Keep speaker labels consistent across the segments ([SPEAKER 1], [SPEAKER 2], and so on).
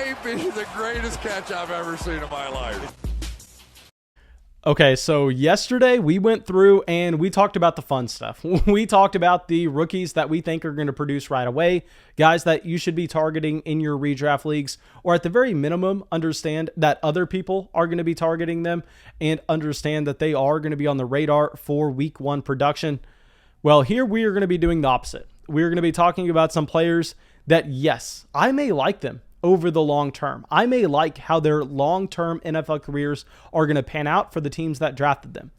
[SPEAKER 1] may be the greatest catch I've ever seen in my life.
[SPEAKER 2] Okay, so yesterday we went through and we talked about the fun stuff. We talked about the rookies that we think are going to produce right away, guys that you should be targeting in your redraft leagues, or at the very minimum, understand that other people are going to be targeting them and understand that they are going to be on the radar for week 1 production. Well, here we are going to be doing the opposite. We're going to be talking about some players that, yes, I may like them over the long term. I may like how their long-term NFL careers are going to pan out for the teams that drafted them.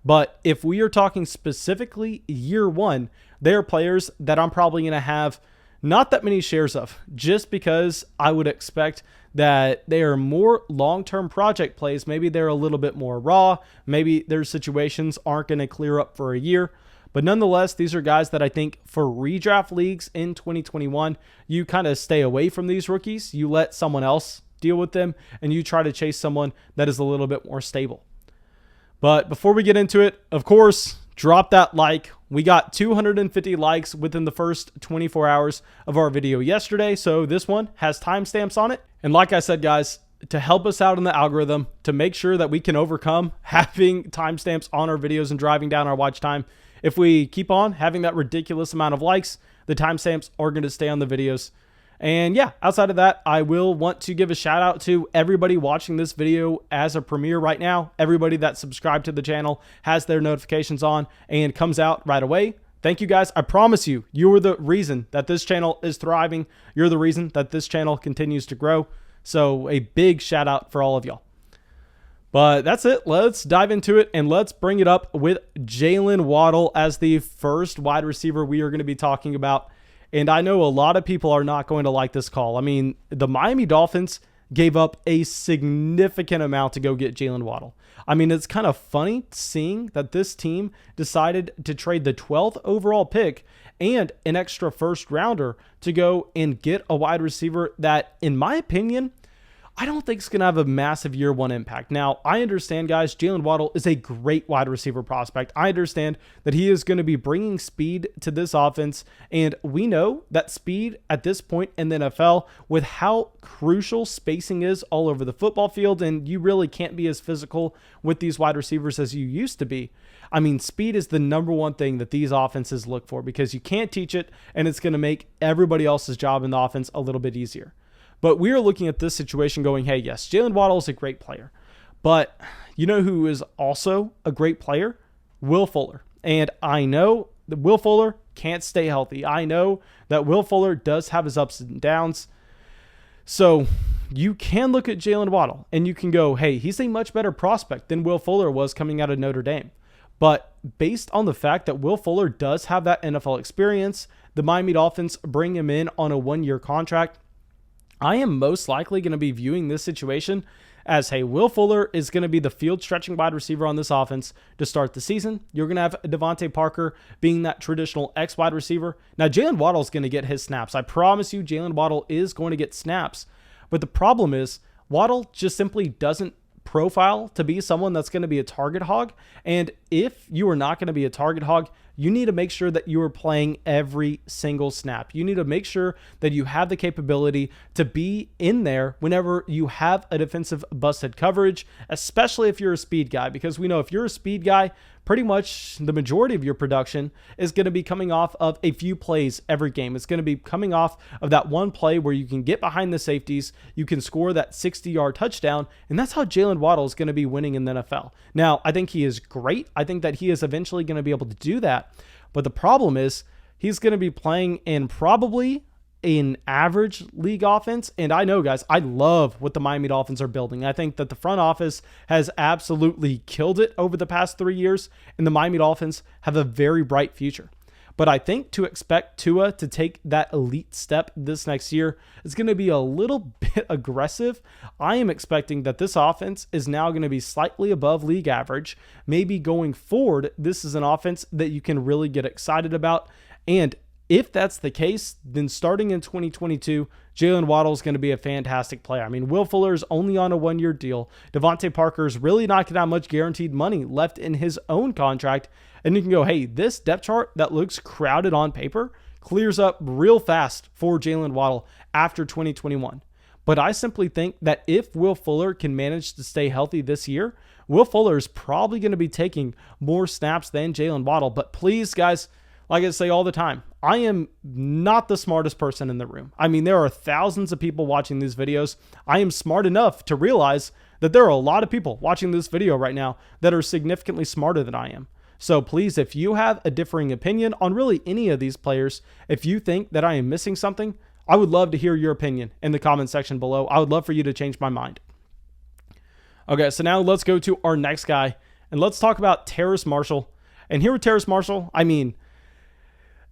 [SPEAKER 2] But if we are talking specifically year 1, they are players that I'm probably going to have not that many shares of, just because I would expect that they are more long-term project plays. Maybe they're a little bit more raw. Maybe their situations aren't going to clear up for a year. But nonetheless, these are guys that I think for redraft leagues in 2021, you kind of stay away from these rookies. You let someone else deal with them, and you try to chase someone that is a little bit more stable. But before we get into it, of course, drop that like. We got 250 likes within the first 24 hours of our video yesterday, so this one has timestamps on it. And like I said, guys, to help us out in the algorithm, to make sure that we can overcome having timestamps on our videos and driving down our watch time, if we keep on having that ridiculous amount of likes, the timestamps are going to stay on the videos. And yeah, outside of that, I will want to give a shout out to everybody watching this video as a premiere right now. Everybody that subscribed to the channel, has their notifications on, and comes out right away. Thank you guys. I promise you, you are the reason that this channel is thriving. You're the reason that this channel continues to grow. So a big shout out for all of y'all. But that's it. Let's dive into it, and let's bring it up with Jaylen Waddle as the first wide receiver we are going to be talking about. And I know a lot of people are not going to like this call. I mean, the Miami Dolphins gave up a significant amount to go get Jaylen Waddle. I mean, it's kind of funny seeing that this team decided to trade the 12th overall pick and an extra first rounder to go and get a wide receiver that, in my opinion, I don't think it's going to have a massive year 1 impact. Now, I understand, guys, Jaylen Waddle is a great wide receiver prospect. I understand that he is going to be bringing speed to this offense, and we know that speed at this point in the NFL, with how crucial spacing is all over the football field, and you really can't be as physical with these wide receivers as you used to be. I mean, speed is the number 1 thing that these offenses look for, because you can't teach it, and it's going to make everybody else's job in the offense a little bit easier. But we are looking at this situation going, hey, yes, Jaylen Waddle is a great player. But you know who is also a great player? Will Fuller. And I know that Will Fuller can't stay healthy. I know that Will Fuller does have his ups and downs. So you can look at Jaylen Waddle and you can go, hey, he's a much better prospect than Will Fuller was coming out of Notre Dame. But based on the fact that Will Fuller does have that NFL experience, the Miami Dolphins bring him in on a 1-year contract. I am most likely going to be viewing this situation as, hey, Will Fuller is going to be the field-stretching wide receiver on this offense to start the season. You're going to have Devontae Parker being that traditional X wide receiver. Now, Jaylen Waddle is going to get his snaps. I promise you, Jaylen Waddle is going to get snaps. But the problem is, Waddle just simply doesn't profile to be someone that's going to be a target hog. And if you are not going to be a target hog, you need to make sure that you are playing every single snap. You need to make sure that you have the capability to be in there whenever you have a defensive busted coverage, especially if you're a speed guy, because we know if you're a speed guy, pretty much the majority of your production is going to be coming off of a few plays every game. It's going to be coming off of that one play where you can get behind the safeties, you can score that 60-yard touchdown, and that's how Jaylen Waddle is going to be winning in the NFL. Now, I think he is great. I think that he is eventually going to be able to do that. But the problem is he's going to be playing in probably an average league offense. And I know, guys, I love what the Miami Dolphins are building. I think that the front office has absolutely killed it over the past 3 years, and the Miami Dolphins have a very bright future. But I think to expect Tua to take that elite step this next year is going to be a little bit aggressive. I am expecting that this offense is now going to be slightly above league average. Maybe going forward, this is an offense that you can really get excited about. And if that's the case, then starting in 2022, Jaylen Waddle is going to be a fantastic player. I mean, Will Fuller is only on a 1-year deal. Devontae Parker is really not going to have much guaranteed money left in his own contract. And you can go, hey, this depth chart that looks crowded on paper clears up real fast for Jaylen Waddle after 2021. But I simply think that if Will Fuller can manage to stay healthy this year, Will Fuller is probably going to be taking more snaps than Jaylen Waddle. But please, guys, like I say all the time, I am not the smartest person in the room. I mean, there are thousands of people watching these videos. I am smart enough to realize that there are a lot of people watching this video right now that are significantly smarter than I am. So please, if you have a differing opinion on really any of these players, if you think that I am missing something, I would love to hear your opinion in the comment section below. I would love for you to change my mind. Okay, so now let's go to our next guy, and let's talk about Terrace Marshall. And here with Terrace Marshall, I mean,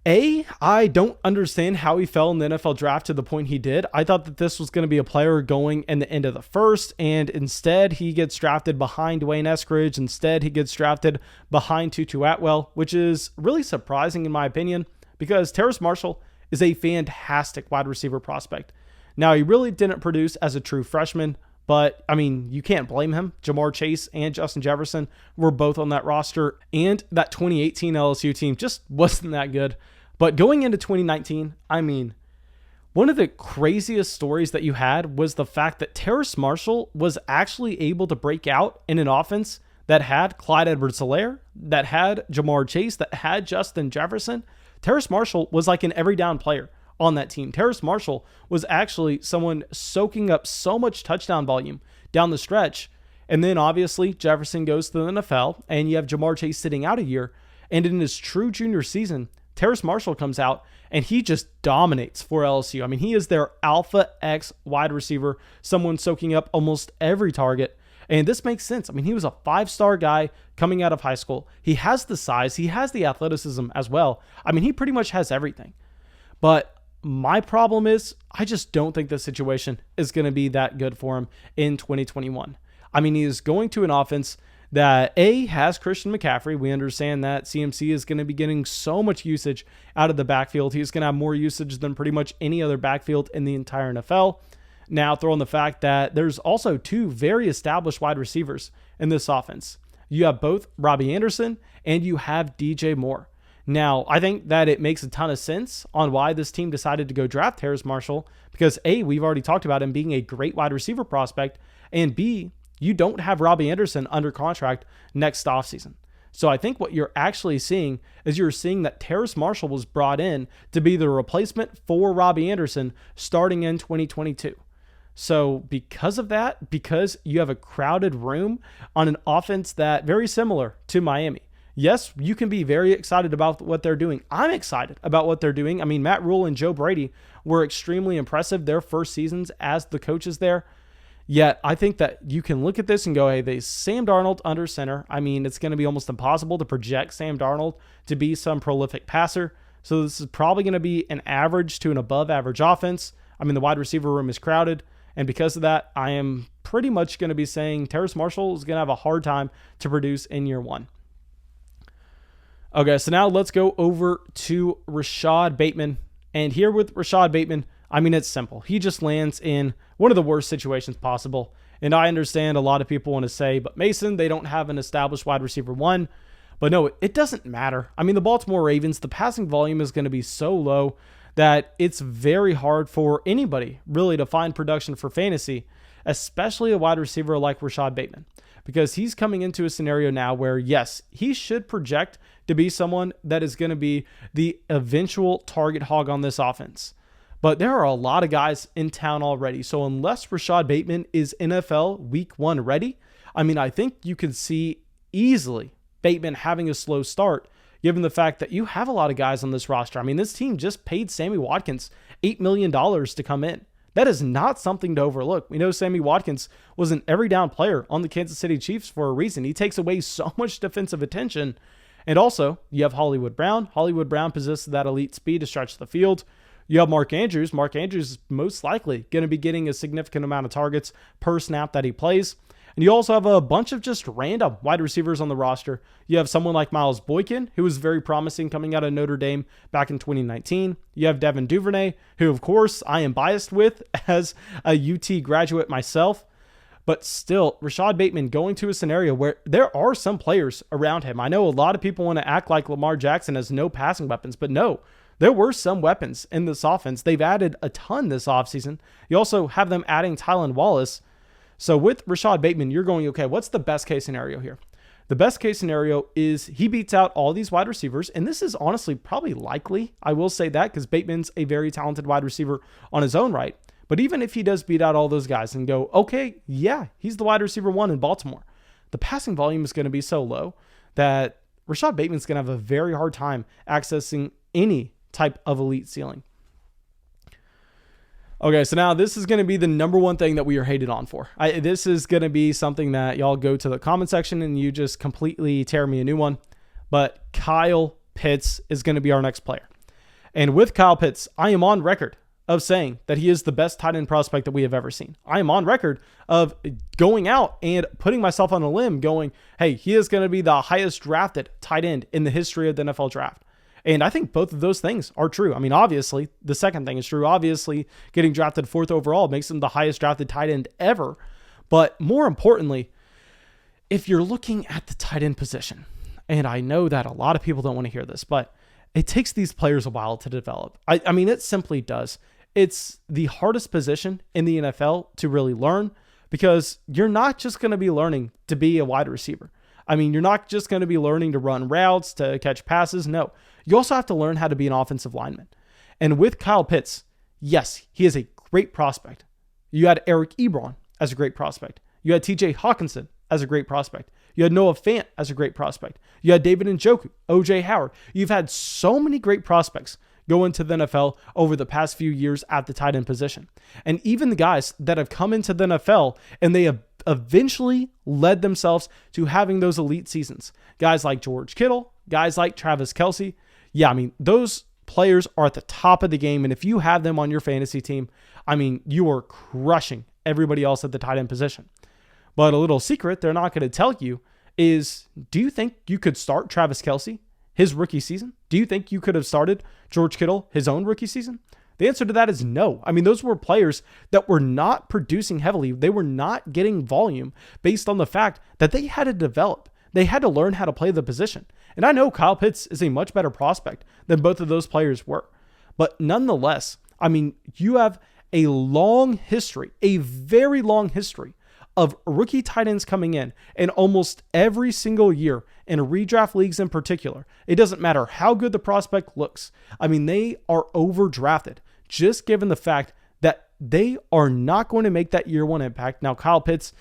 [SPEAKER 2] I don't understand how he fell in the NFL draft to the point he did. I thought that this was going to be a player going in the end of the first, and instead he gets drafted behind Dwayne Eskridge. Instead, he gets drafted behind Tutu Atwell, which is really surprising in my opinion, because Terrace Marshall is a fantastic wide receiver prospect. Now, he really didn't produce as a true freshman, but, I mean, you can't blame him. Jamar Chase and Justin Jefferson were both on that roster, and that 2018 LSU team just wasn't that good. But going into 2019, I mean, one of the craziest stories that you had was the fact that Terrace Marshall was actually able to break out in an offense that had Clyde Edwards-Helaire, that had Jamar Chase, that had Justin Jefferson. Terrace Marshall was like an every down player on that team. Terrace Marshall was actually someone soaking up so much touchdown volume down the stretch. And then obviously Jefferson goes to the NFL and you have Jamar Chase sitting out a year. And in his true junior season, Terrace Marshall comes out and he just dominates for LSU. I mean, he is their Alpha X wide receiver, someone soaking up almost every target. And this makes sense. I mean, he was a 5-star guy coming out of high school. He has the size. He has the athleticism as well. I mean, he pretty much has everything. But my problem is I just don't think the situation is going to be that good for him in 2021. I mean, he is going to an offense that has Christian McCaffrey. We understand that CMC is going to be getting so much usage out of the backfield. He's going to have more usage than pretty much any other backfield in the entire NFL. Now, throw in the fact that there's also 2 very established wide receivers in this offense. You have both Robbie Anderson and you have DJ Moore. Now, I think that it makes a ton of sense on why this team decided to go draft Terrace Marshall because A, we've already talked about him being a great wide receiver prospect, and B, you don't have Robbie Anderson under contract next offseason. So I think what you're actually seeing is you're seeing that Terrace Marshall was brought in to be the replacement for Robbie Anderson starting in 2022. So because of that, because you have a crowded room on an offense that very similar to Miami, yes, you can be very excited about what they're doing. I'm excited about what they're doing. I mean, Matt Rule and Joe Brady were extremely impressive their first seasons as the coaches there. Yet, I think that you can look at this and go, hey, they Sam Darnold under center. I mean, it's going to be almost impossible to project Sam Darnold to be some prolific passer. So this is probably going to be an average to an above average offense. I mean, the wide receiver room is crowded. And because of that, I am pretty much going to be saying Terrace Marshall is going to have a hard time to produce in year 1. Okay, so now let's go over to Rashod Bateman. And here with Rashod Bateman, I mean, it's simple. He just lands in one of the worst situations possible. And I understand a lot of people want to say, but Mason, they don't have an established wide receiver 1. But no, it doesn't matter. I mean, the Baltimore Ravens, the passing volume is going to be so low that it's very hard for anybody really to find production for fantasy, especially a wide receiver like Rashod Bateman, because he's coming into a scenario now where, yes, he should project to be someone that is going to be the eventual target hog on this offense. But there are a lot of guys in town already. So unless Rashod Bateman is NFL week 1 ready, I mean, I think you can see easily Bateman having a slow start, given the fact that you have a lot of guys on this roster. I mean, this team just paid Sammy Watkins $8 million to come in. That is not something to overlook. We know Sammy Watkins was an every down player on the Kansas City Chiefs for a reason. He takes away so much defensive attention. And also, you have Hollywood Brown. Hollywood Brown possesses that elite speed to stretch the field. You have Mark Andrews. Mark Andrews is most likely going to be getting a significant amount of targets per snap that he plays. And you also have a bunch of just random wide receivers on the roster. You have someone like Miles Boykin, who was very promising coming out of Notre Dame back in 2019. You have Devin Duvernay, who, of course, I am biased with as a UT graduate myself. But still, Rashod Bateman going to a scenario where there are some players around him. I know a lot of people want to act like Lamar Jackson has no passing weapons, but no. there were some weapons in this offense. They've added a ton this offseason. You also have them adding Jaylen Waddle. So with Rashod Bateman, you're going, okay, what's the best case scenario here? The best case scenario is he beats out all these wide receivers, and this is honestly probably likely. I will say that because Bateman's a very talented wide receiver on his own right. But even if he does beat out all those guys and go, okay, yeah, he's the wide receiver 1 in Baltimore, the passing volume is going to be so low that Rashod Bateman's going to have a very hard time accessing any type of elite ceiling. Okay, so now this is going to be the number one thing that we are hated on for. This is going to be something that y'all go to the comment section and you just completely tear me a new one. But Kyle Pitts is going to be our next player. And with Kyle Pitts, I am on record of saying that he is the best tight end prospect that we have ever seen. I am on record of going out and putting myself on a limb going, hey, he is going to be the highest drafted tight end in the history of the NFL draft. And I think both of those things are true. I mean, obviously, the second thing is true. Obviously, getting drafted 4th overall makes him the highest drafted tight end ever. But more importantly, if you're looking at the tight end position, and I know that a lot of people don't want to hear this, but it takes these players a while to develop. I mean, it simply does. It's the hardest position in the NFL to really learn because you're not just going to be learning to be a wide receiver. I mean, you're not just going to be learning to run routes, to catch passes. No, you also have to learn how to be an offensive lineman. And with Kyle Pitts, yes, he is a great prospect. You had Eric Ebron as a great prospect. You had TJ Hawkinson as a great prospect. You had Noah Fant as a great prospect. You had David Njoku, OJ Howard. You've had so many great prospects go into the NFL over the past few years at the tight end position. And even the guys that have come into the NFL and they have eventually led themselves to having those elite seasons. Guys like George Kittle, guys like Travis Kelce. Yeah, I mean, those players are at the top of the game. And if you have them on your fantasy team, I mean, you are crushing everybody else at the tight end position. But a little secret they're not going to tell you is, do you think you could start Travis Kelce his rookie season? Do you think you could have started George Kittle his own rookie season? The answer to that is no. I mean, those were players that were not producing heavily. They were not getting volume based on the fact that they had to develop. They had to learn how to play the position. And I know Kyle Pitts is a much better prospect than both of those players were. But nonetheless, I mean, you have a long history, a very long history of rookie tight ends coming in, and almost every single year in redraft leagues in particular, it doesn't matter how good the prospect looks. I mean, they are overdrafted just given the fact that they are not going to make that year one impact. Now, Kyle Pitts,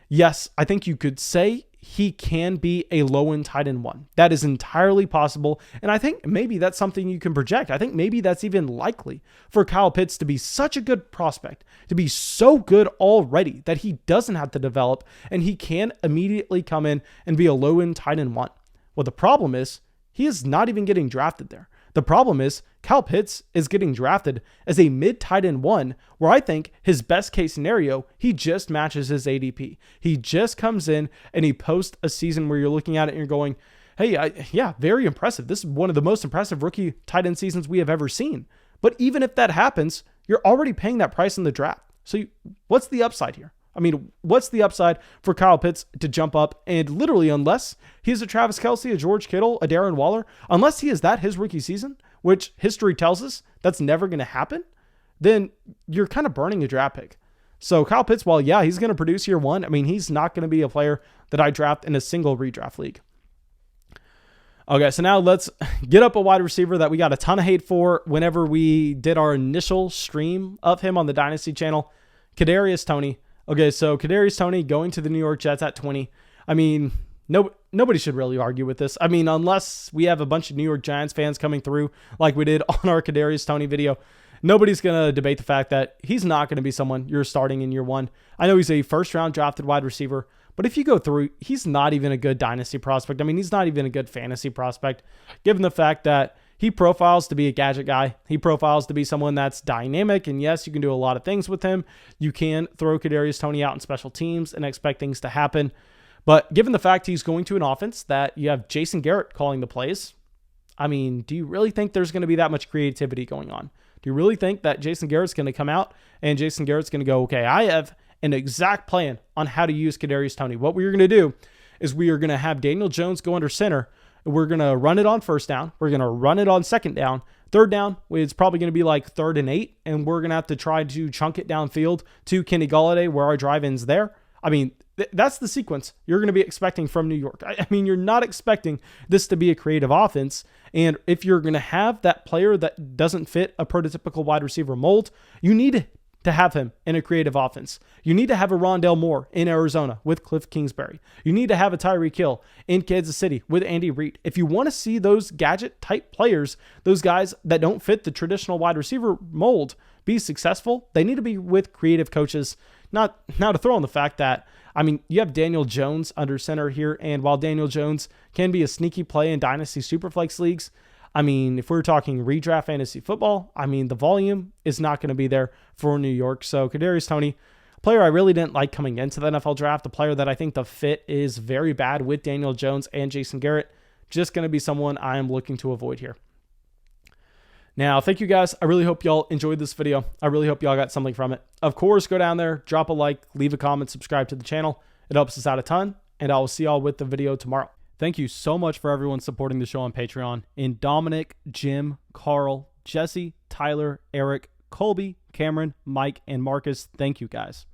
[SPEAKER 2] yes, I think you could say he can be a low-end tight end 1. That is entirely possible. And I think maybe that's something you can project. I think maybe that's even likely for Kyle Pitts to be such a good prospect, to be so good already that he doesn't have to develop and he can immediately come in and be a low-end tight end 1. Well, the problem is he is not even getting drafted there. The problem is Kyle Pitts is getting drafted as a mid tight end 1, where I think his best case scenario, he just matches his ADP. He just comes in and he posts a season where you're looking at it and you're going, hey, yeah, very impressive. This is one of the most impressive rookie tight end seasons we have ever seen. But even if that happens, you're already paying that price in the draft. So what's the upside here? I mean, what's the upside for Kyle Pitts to jump up and literally, unless he's a Travis Kelce, a George Kittle, a Darren Waller, unless he is that his rookie season, which history tells us that's never going to happen, then you're kind of burning a draft pick. So Kyle Pitts, while yeah, he's going to produce year one, I mean, he's not going to be a player that I draft in a single redraft league. Okay, so now let's get up a wide receiver that we got a ton of hate for whenever we did our initial stream of him on the Dynasty channel, Kadarius Toney. Okay, so Kadarius Toney going to the New York Jets at 20. I mean, nobody should really argue with this. I mean, unless we have a bunch of New York Giants fans coming through like we did on our Kadarius Toney video, nobody's going to debate the fact that he's not going to be someone you're starting in year one. I know he's a first-round drafted wide receiver, but if you go through, he's not even a good dynasty prospect. I mean, he's not even a good fantasy prospect, given the fact that he profiles to be a gadget guy. He profiles to be someone that's dynamic. And yes, you can do a lot of things with him. You can throw Kadarius Toney out in special teams and expect things to happen. But given the fact he's going to an offense that you have Jason Garrett calling the plays, I mean, do you really think there's going to be that much creativity going on? Do you really think that Jason Garrett's going to come out and Jason Garrett's going to go, okay, I have an exact plan on how to use Kadarius Toney. What we're going to do is we are going to have Daniel Jones go under center. We're going to run it on first down. We're going to run it on second down. Third down, it's probably going to be like 3rd and 8, and we're going to have to try to chunk it downfield to Kenny Golladay where our drive ends there. I mean, that's the sequence you're going to be expecting from New York. I mean, you're not expecting this to be a creative offense. And if you're going to have that player that doesn't fit a prototypical wide receiver mold, you need to have him in a creative offense. You need to have a Rondale Moore in Arizona with Cliff Kingsbury. You need to have a Tyreek Hill in Kansas City with Andy Reid. If you want to see those gadget type players, those guys that don't fit the traditional wide receiver mold be successful, they need to be with creative coaches. Not to throw on the fact that, I mean, you have Daniel Jones under center here, and while Daniel Jones can be a sneaky play in Dynasty Superflex leagues, I mean, if we're talking redraft fantasy football, I mean, the volume is not going to be there for New York. So Kadarius Toney, a player I really didn't like coming into the NFL draft, a player that I think the fit is very bad with Daniel Jones and Jason Garrett, just going to be someone I am looking to avoid here. Now, thank you guys. I really hope y'all enjoyed this video. I really hope y'all got something from it. Of course, go down there, drop a like, leave a comment, subscribe to the channel. It helps us out a ton, and I will see y'all with the video tomorrow. Thank you so much for everyone supporting the show on Patreon. And Dominic, Jim, Carl, Jesse, Tyler, Eric, Colby, Cameron, Mike, and Marcus, thank you guys.